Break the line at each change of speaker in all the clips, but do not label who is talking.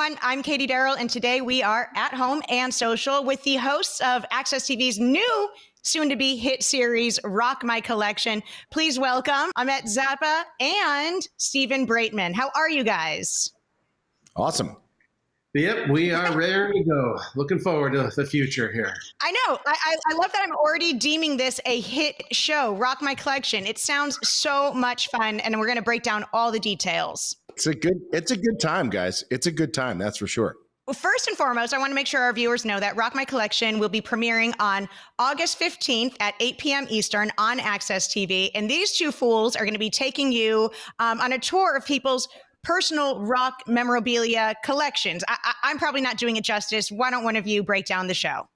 everyone. I'm Katie Daryl, and today we are at home and social with the hosts of AXS TV's new soon-to-be hit series, Rock My Collection. Please welcome Ahmet Zappa and Stephen Braitman. How are you guys?
Awesome.
Yep, we are ready to go. Looking forward to the future here.
I know. I love that I'm already deeming this a hit show, Rock My Collection. It sounds so much fun, and we're going to break down all the details.
It's a good time, guys. It's a good time, that's for sure.
Well, first and foremost, I want to make sure our viewers know that Rock My Collection will be premiering on August 15th at 8 p.m. Eastern on AXS TV. And these two fools are going to be taking you on a tour of people's personal rock memorabilia collections. I'm probably not doing it justice. Why don't one of you break down the show?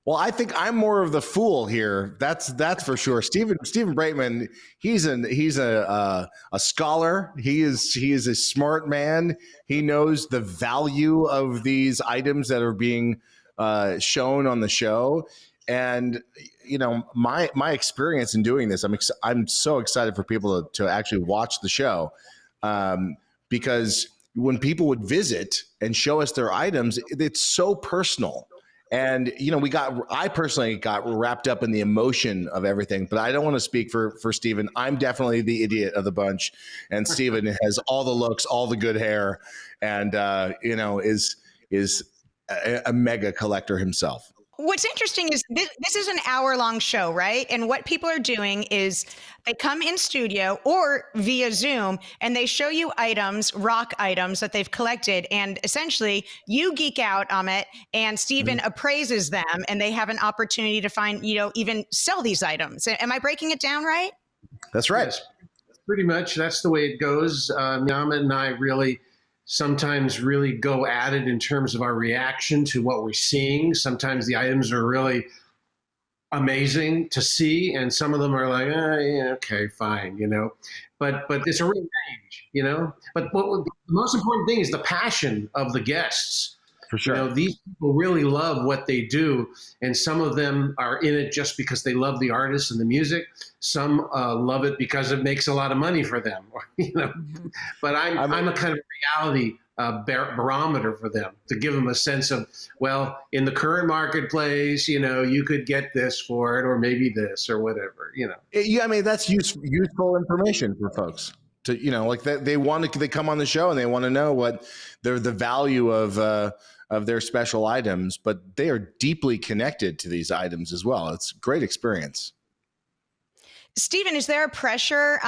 Well, I think I'm more of the fool here. That's for sure. Stephen Braitman, he's a scholar. He is a smart man. He knows the value of these items that are being shown on the show. And you know, my experience in doing this, I'm so excited for people to actually watch the show. Because when people would visit and show us their items, it's so personal. And, you know, I personally got wrapped up in the emotion of everything, but I don't want to speak for Stephen. I'm definitely the idiot of the bunch. And Stephen has all the looks, all the good hair, and, you know, is a mega collector himself.
What's interesting is this is an hour-long show, right? And what people are doing is they come in studio or via Zoom, and they show you items, rock items that they've collected. And essentially, you geek out, Ahmet, and Stephen appraises them, and they have an opportunity to find, you know, even sell these items. Am I breaking it down right?
That's right.
Yes, pretty much. That's the way it goes. Ahmet and I sometimes really go at it in terms of our reaction to what we're seeing. Sometimes the items are really amazing to see, and some of them are like, yeah, okay, fine, you know. But it's a real range, you know. But the most important thing is the passion of the guests.
For sure.
You know, these people really love what they do, and some of them are in it just because they love the artist and the music. Some love it because it makes a lot of money for them, you know. But I'm a kind of reality barometer for them to give them a sense of, well, in the current marketplace, you know, you could get this for it, or maybe this, or whatever, you know.
Yeah, I mean, that's useful information for folks. To, you know, like they come on the show and they want to know what the value of their special items, but they are deeply connected to these items as well. It's a great experience.
Stephen, is there a pressure,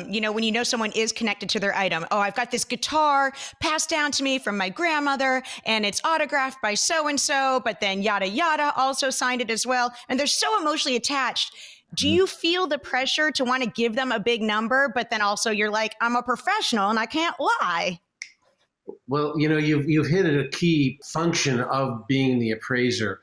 you know, when you know someone is connected to their item? Oh, I've got this guitar passed down to me from my grandmother, and it's autographed by so-and-so, but then yada, yada also signed it as well. And they're so emotionally attached. Do you feel the pressure to want to give them a big number, but then also you're like, I'm a professional and I can't lie?
Well, you know, you've hit at a key function of being the appraiser.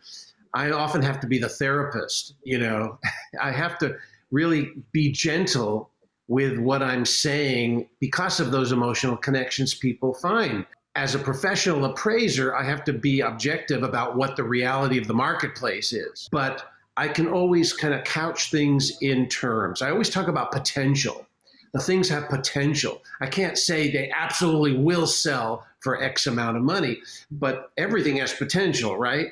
I often have to be the therapist, you know. I have to really be gentle with what I'm saying because of those emotional connections people find. As a professional appraiser, I have to be objective about what the reality of the marketplace is. But I can always kind of couch things in terms. I always talk about potential. The things have potential. I can't say they absolutely will sell for X amount of money, but everything has potential, right?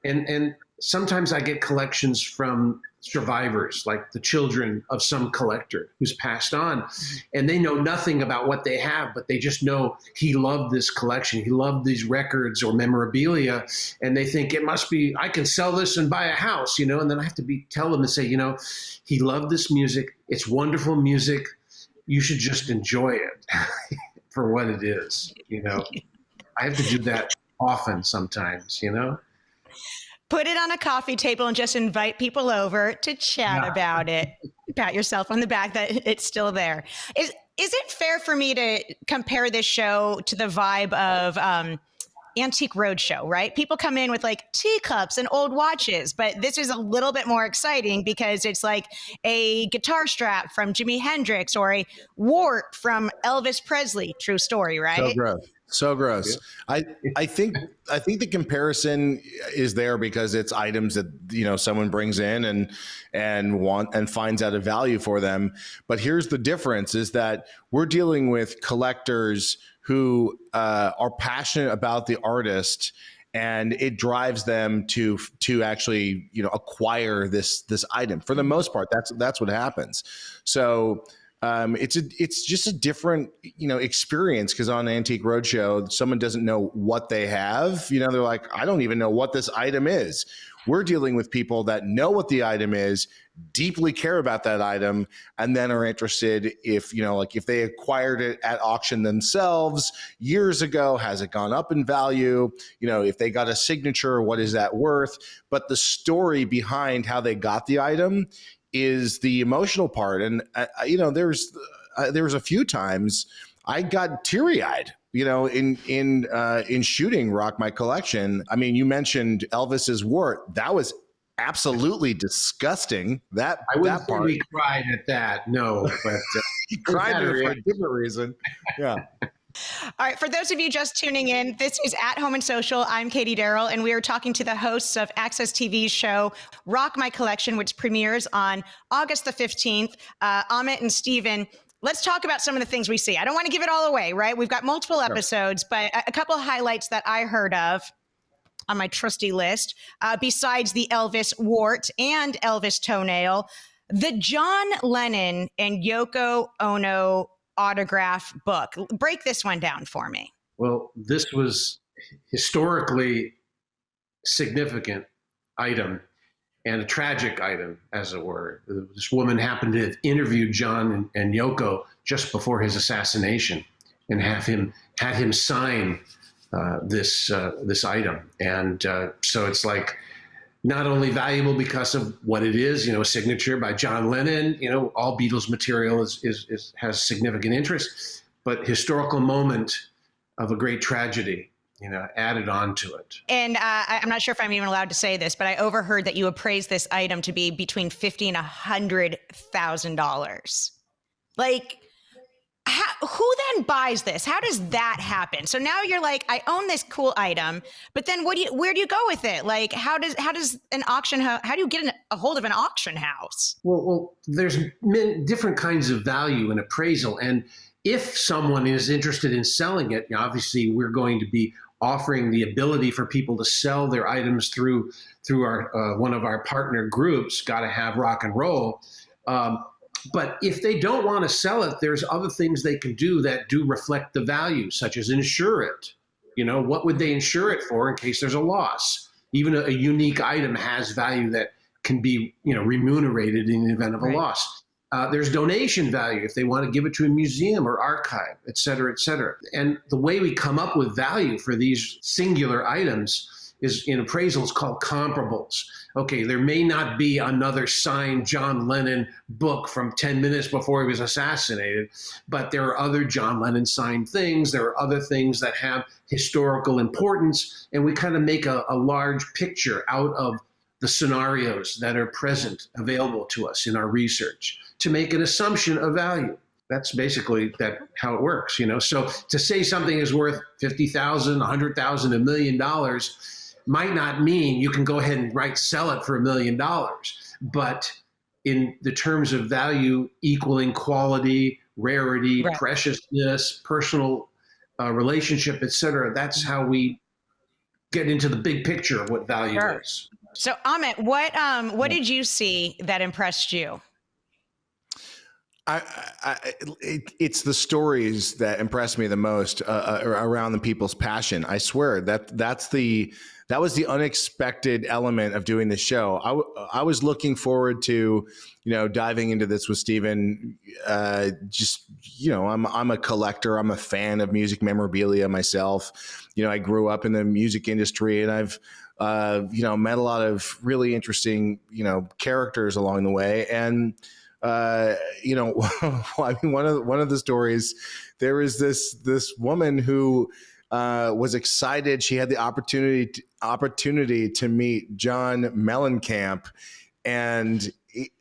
And sometimes I get collections from survivors, like the children of some collector who's passed on, and they know nothing about what they have, but they just know he loved this collection. He loved these records or memorabilia, and they think it must be, I can sell this and buy a house, you know, and then I have to tell them and say, you know, he loved this music. It's wonderful music. You should just enjoy it for what it is, you know. I have to do that often sometimes, you know.
Put it on a coffee table and just invite people over to chat about it. Pat yourself on the back that it's still there. Is it fair for me to compare this show to the vibe of Antique Roadshow, right? People come in with like teacups and old watches, but this is a little bit more exciting because it's like a guitar strap from Jimi Hendrix or a wart from Elvis Presley. True story, right?
So gross. So
Yeah.
gross. I I think I think the comparison is there because it's items that someone brings in and finds out a value for them. But here's the difference: is that we're dealing with collectors who are passionate about the artist, and it drives them to actually acquire this item. For the most part, that's what happens. So it's just a different experience, because on Antique Roadshow, someone doesn't know what they have. They're like, I don't even know what this item is. We're dealing with people that know what the item is, deeply care about that item, and then are interested if they acquired it at auction themselves years ago, has it gone up in value? If they got a signature, what is that worth? But the story behind how they got the item is the emotional part. And there was a few times I got teary-eyed, in shooting Rock My Collection. I mean, you mentioned Elvis's wart. That was absolutely disgusting. That
I wouldn't say
part.
we cried at that, no, but
He cried for a different reason. Yeah.
All right, for those of you just tuning in, this is At Home and Social. I'm Katie Daryl, and we are talking to the hosts of AXS TV's show, Rock My Collection, which premieres on August the 15th. Ahmet and Steven, let's talk about some of the things we see. I don't want to give it all away, right? We've got multiple episodes, but a couple of highlights that I heard of on my trusty list, besides the Elvis wart and Elvis toenail, the John Lennon and Yoko Ono autograph book. Break this one down for me.
Well, this was historically significant item and a tragic item, as it were. This woman happened to have interviewed John and Yoko just before his assassination, and had him sign this item. And so it's like not only valuable because of what it is, a signature by John Lennon, all Beatles material has significant interest, but historical moment of a great tragedy, added on to it.
And I'm not sure if I'm even allowed to say this, but I overheard that you appraised this item to be between $50,000 and $100,000. Like, who then buys this? How does that happen? So now you're like, I own this cool item, but then where do you go with it? Like, how does an auction how do you get a hold of an auction house?
Well, there's different kinds of value in appraisal, and if someone is interested in selling it, obviously we're going to be offering the ability for people to sell their items through our one of our partner groups, Gotta Have Rock and Roll. But if they don't want to sell it, there's other things they can do that do reflect the value, such as insure it. What would they insure it for in case there's a loss? Even a unique item has value that can be, remunerated in the event of a loss. There's donation value if they want to give it to a museum or archive, et cetera, et cetera. And the way we come up with value for these singular items is in appraisals called comparables. Okay, there may not be another signed John Lennon book from 10 minutes before he was assassinated, but there are other John Lennon signed things. There are other things that have historical importance, and we kind of make a large picture out of the scenarios that are present, available to us in our research, to make an assumption of value. That's basically how it works, So to say something is worth $50,000, $100,000, $1 million might not mean you can go ahead and sell it for $1 million. But in the terms of value equaling quality, rarity, preciousness, personal relationship, et cetera, that's how we get into the big picture of what value is.
So Ahmet, what did you see that impressed you?
It's the stories that impress me the most around the people's passion. I swear that was the unexpected element of doing this show. I was looking forward to, diving into this with Steven. I'm a collector. I'm a fan of music memorabilia myself. I grew up in the music industry, and I've met a lot of really interesting, characters along the way. And I mean, one of the stories, there is this woman who was excited. She had the opportunity to meet John Mellencamp, and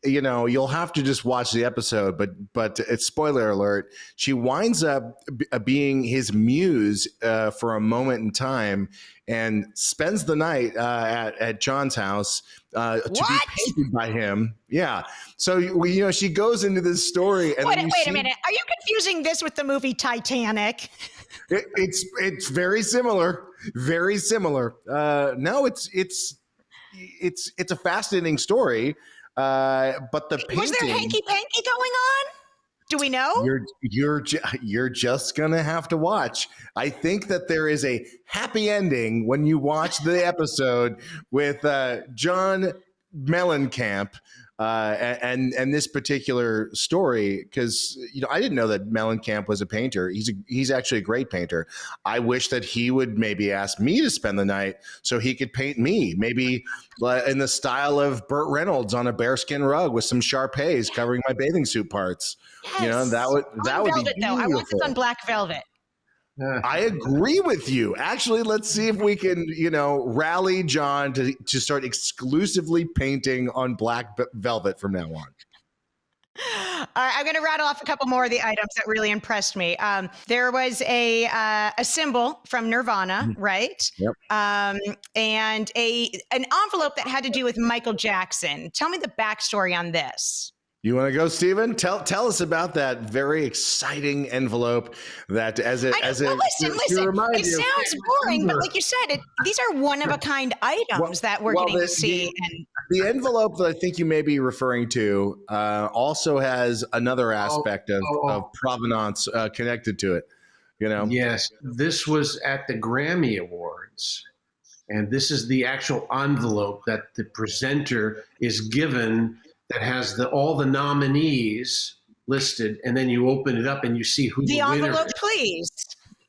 you know, you'll have to just watch the episode, but it's spoiler alert. She winds up being his muse for a moment in time, and spends the night at John's house to be painted by him. Yeah. So you know, she goes into this story, and
wait a minute. Are you confusing this with the movie Titanic?
It's very similar. Very similar. No, it's a fascinating story. But the painting,
was there hanky panky going on? Do we know?
You're just gonna have to watch. I think that there is a happy ending when you watch the episode with John Mellencamp and this particular story, because you know, I didn't know that Mellencamp was a painter. He's actually a great painter. I wish that he would maybe ask me to spend the night so he could paint me, maybe in the style of Burt Reynolds on a bearskin rug with some Sharpays covering my bathing suit parts.
Yes.
You know, that would
velvet,
be
though. I want this
beautiful.
on black velvet.
I agree with you. Actually, let's see if we can, you know, rally John to start exclusively painting on black velvet from now on.
All right, I'm going to rattle off a couple more of the items that really impressed me. There was a symbol from Nirvana, right?
Yep.
And an envelope that had to do with Michael Jackson. Tell me the backstory on this.
You want to go, Stephen? Tell us about that very exciting envelope that listen.
It sounds boring, but like you said, these are one of a kind items that we're getting to see.
The envelope that I think you may be referring to also has another aspect of provenance connected to it. You know?
Yes, this was at the Grammy Awards, and this is the actual envelope that the presenter is given, that has all the nominees listed, and then you open it up and you see who the winner
envelope,
is.
Please.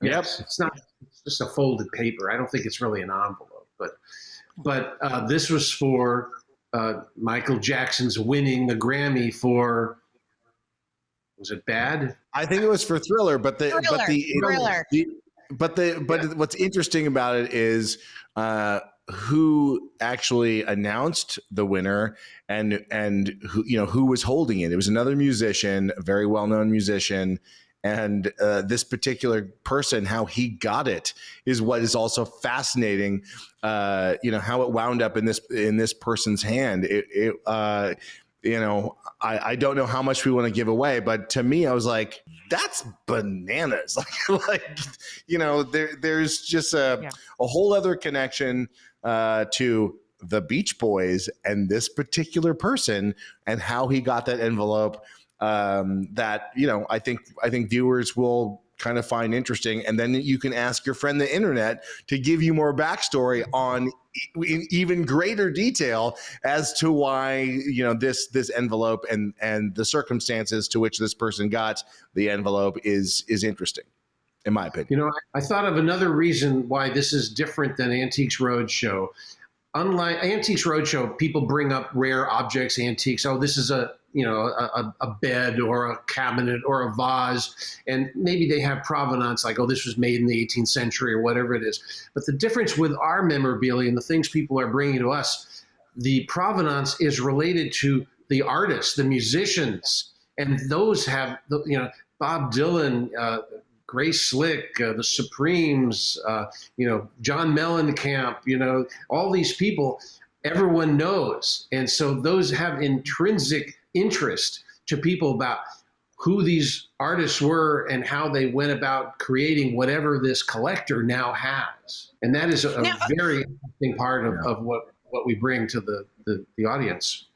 Yes, it's just a folded paper. I don't think it's really an envelope, but this was for Michael Jackson's winning the Grammy for, was it Bad?
I think it was for Thriller, but what's interesting about it is who actually announced the winner and who was holding it. It was another musician, a very well-known musician, and this particular person, how he got it is what is also fascinating. How it wound up in this person's hand. I don't know how much we want to give away, but to me, I was like, that's bananas. There's just a whole other connection to the Beach Boys and this particular person and how he got that envelope that, I think viewers will kind of find interesting. And then you can ask your friend the internet to give you more backstory on in even greater detail as to why this envelope and the circumstances to which this person got the envelope is interesting, in my opinion.
I thought of another reason why this is different than Antiques Roadshow. Unlike Antiques Roadshow, people bring up rare objects, antiques. Oh, this is a bed or a cabinet or a vase, and maybe they have provenance, like, oh, this was made in the 18th century or whatever it is. But the difference with our memorabilia and the things people are bringing to us, the provenance is related to the artists, the musicians, and those have, Bob Dylan, Grace Slick, the Supremes, John Mellencamp, all these people, everyone knows. And so those have intrinsic interest to people about who these artists were and how they went about creating whatever this collector now has. And that is a very interesting part of what we bring to the audience.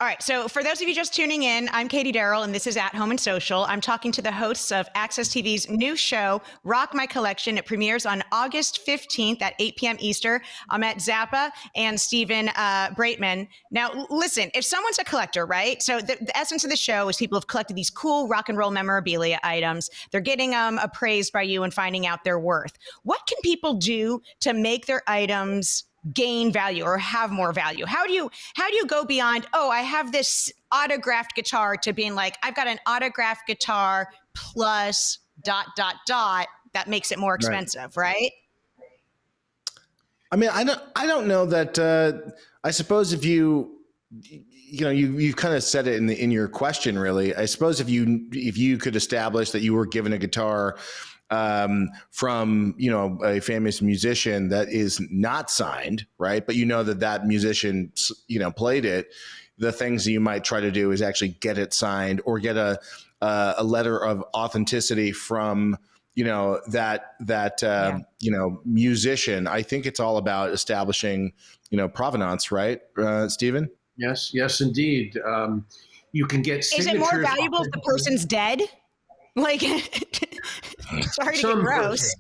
All right. So for those of you just tuning in, I'm Katie Daryl, and this is At Home and Social. I'm talking to the hosts of AXS TV's new show, Rock My Collection. It premieres on August 15th at 8 p.m. Eastern. Ahmet Zappa and Stephen Braitman. Now, listen, if someone's a collector, right? So the essence of the show is people have collected these cool rock and roll memorabilia items. They're getting them appraised by you and finding out their worth. What can people do to make their items gain value or have more value? How do you go beyond, oh, I have this autographed guitar, to being like, I've got an autographed guitar plus ... that makes it more expensive, right?
I mean, I don't know that I suppose if you you kind of said it in your question, really. I suppose if you could establish that you were given a guitar from a famous musician that is not signed, right? But that musician played it. The things that you might try to do is actually get it signed or get a letter of authenticity from musician. I think it's all about establishing provenance, right, Stephen?
Yes, indeed. You can get signatures.
Is it more valuable if the person's dead? Like, sorry to get gross.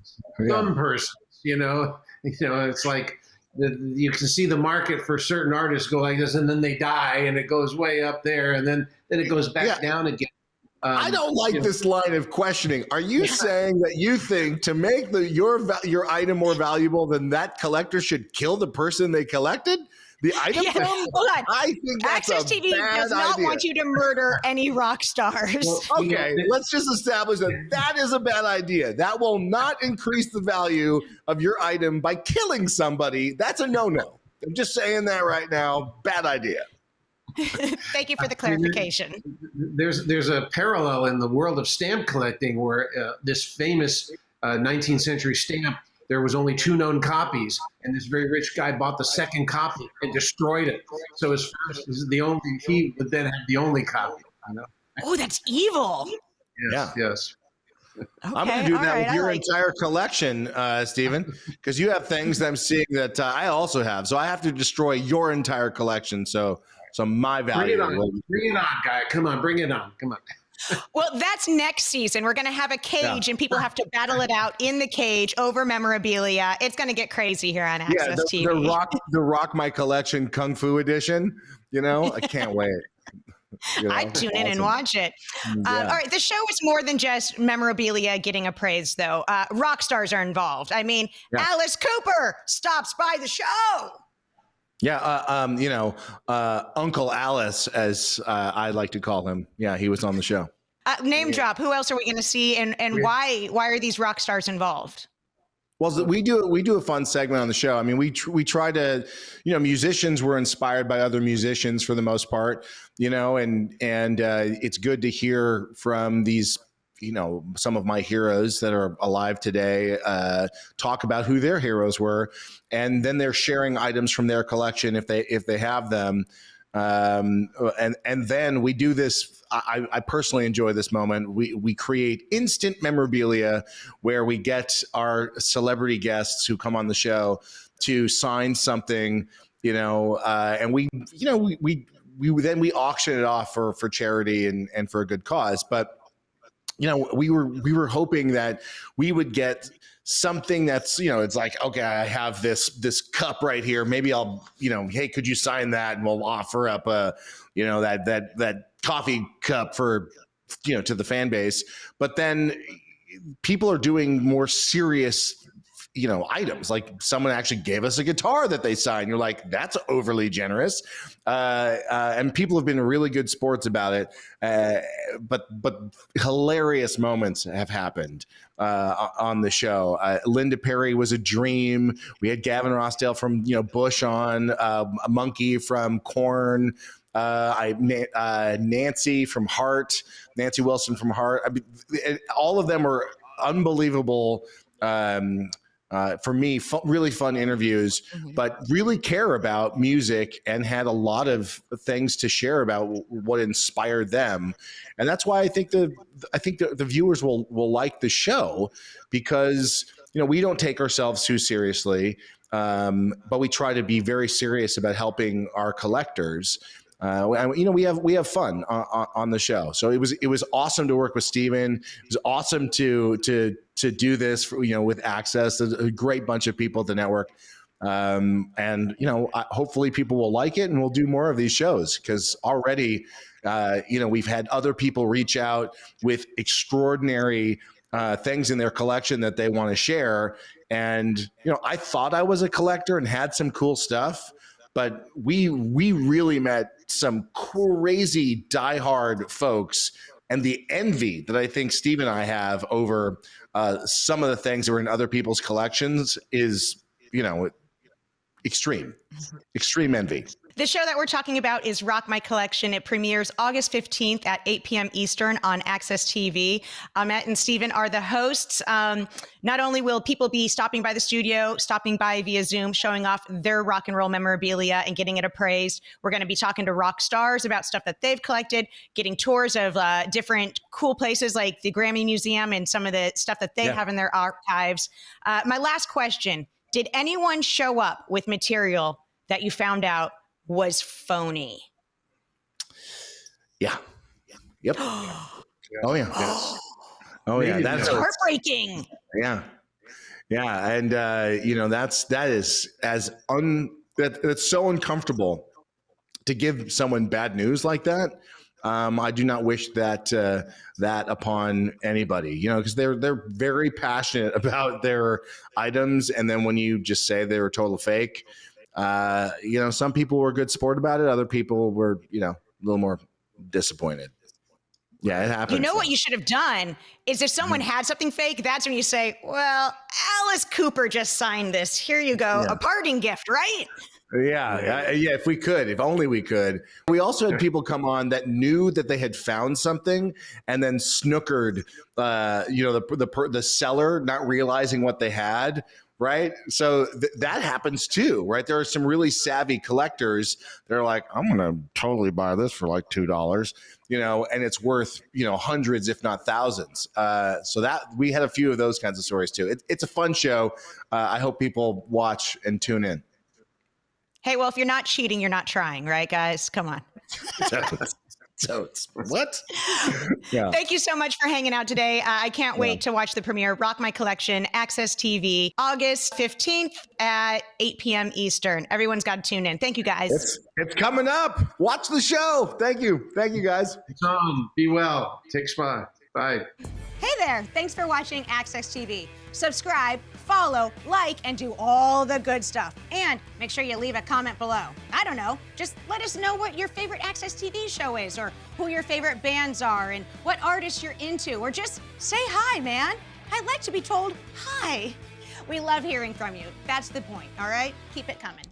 Some persons, it's like you can see the market for certain artists go like this, and then they die, and it goes way up there, and then it goes back down again.
I don't like this line of questioning. Are you saying that you think to make your item more valuable than that collector should kill the person they collected the item from?
Hold on.
I think that's
AXS TV does not want you to murder any rock stars.
Well, okay, let's just establish that is a bad idea. That will not increase the value of your item by killing somebody. That's a no-no. I'm just saying that right now. Bad idea.
Thank you for the clarification.
There's a parallel in the world of stamp collecting where this famous 19th century stamp, there was only 2 known copies, and this very rich guy bought the second copy and destroyed it. So his first is the only, he would then have the only copy.
Oh, that's evil.
Yes.
Okay,
I'm going to do that with your
it.
entire collection, Stephen, because you have things that I'm seeing that I also have. So I have to destroy your entire collection. So my value.
Bring it on, guy. Come on, bring it on. Come on.
Well, that's next season. We're going to have a cage and people have to battle it out in the cage over memorabilia. It's going to get crazy here on AXS TV.
The rock my collection Kung Fu edition. I can't wait.
I'd tune in and watch it. All right. The show is more than just memorabilia getting appraised, though. Rock stars are involved. I mean, Alice Cooper stops by the show.
Yeah, Uncle Alice, as I like to call him. Yeah, he was on the show.
Name drop. Who else are we going to see, and why are these rock stars involved?
Well, we do a fun segment on the show. I mean, we try to, musicians were inspired by other musicians for the most part, and it's good to hear from these, some of my heroes that are alive today, talk about who their heroes were, and then they're sharing items from their collection if they have them, and then we do this. I personally enjoy this moment. We create instant memorabilia where we get our celebrity guests who come on the show to sign something, and we auction it off for charity and for a good cause. But we were hoping that we would get something that's, it's like, okay, I have this cup right here. Maybe I'll, hey, could you sign that? And we'll offer up that coffee cup for, to the fan base. But then people are doing more serious, items. Like someone actually gave us a guitar that they signed. You're like, that's overly generous. And people have been really good sports about it. But hilarious moments have happened on the show. Linda Perry was a dream. We had Gavin Rossdale from Bush on, a Monkey from Korn. Nancy from Heart, Nancy Wilson from Heart. I mean, all of them were unbelievable. For me, really fun interviews, but really care about music and had a lot of things to share about what inspired them. And that's why I think the viewers will like the show, because, we don't take ourselves too seriously, but we try to be very serious about helping our collectors. We have fun on the show. So it was awesome to work with Steven. It was awesome to do this with AXS, a great bunch of people at the network. Hopefully people will like it, and we'll do more of these shows, because already, we've had other people reach out with extraordinary things in their collection that they want to share. And, I thought I was a collector and had some cool stuff, but we really met some crazy diehard folks, and the envy that I think Steve and I have over some of the things that were in other people's collections is, extreme envy.
The show that we're talking about is Rock My Collection. It premieres August 15th at 8 p.m. Eastern on AXS TV. Ahmet and Steven are the hosts. Not only will people be stopping by the studio, stopping by via Zoom, showing off their rock and roll memorabilia and getting it appraised, we're going to be talking to rock stars about stuff that they've collected, getting tours of different cool places like the Grammy Museum and some of the stuff that they have in their archives. My last question, did anyone show up with material that you found out was phony?
Yeah. Yep. Oh yeah. Yes. Oh yeah. That's
heartbreaking.
Yeah. Yeah. And that's so uncomfortable to give someone bad news like that. I do not wish that upon anybody, because they're very passionate about their items, and then when you just say they were total fake, some people were good sport about it. Other people were, a little more disappointed. Yeah, it happens.
You know what you should have done is if someone had something fake, that's when you say, well, Alice Cooper just signed this. Here you go. A parting gift, right?
Yeah. If we could, if only we could. We also had people come on that knew that they had found something and then snookered, the seller not realizing what they had. Right. So that happens too. Right. There are some really savvy collectors. They're like, I'm going to totally buy this for like $2, and it's worth, hundreds, if not thousands. So that we had a few of those kinds of stories too. It's a fun show. I hope people watch and tune in.
Hey, well, if you're not cheating, you're not trying, right, guys? Come on.
So what? Yeah.
Thank you so much for hanging out today. I can't wait to watch the premiere. Rock My Collection, AXS TV, August 15th at 8 p.m. Eastern. Everyone's got to tune in. Thank you, guys.
It's coming up. Watch the show. Thank you. Thank you, guys.
Be well. Take smile. Bye.
Hey there. Thanks for watching AXS TV. Subscribe, follow, like, and do all the good stuff. And make sure you leave a comment below. I don't know, just let us know what your favorite AXS TV show is, or who your favorite bands are, and what artists you're into, or just say hi, man. I'd like to be told hi. We love hearing from you. That's the point, all right? Keep it coming.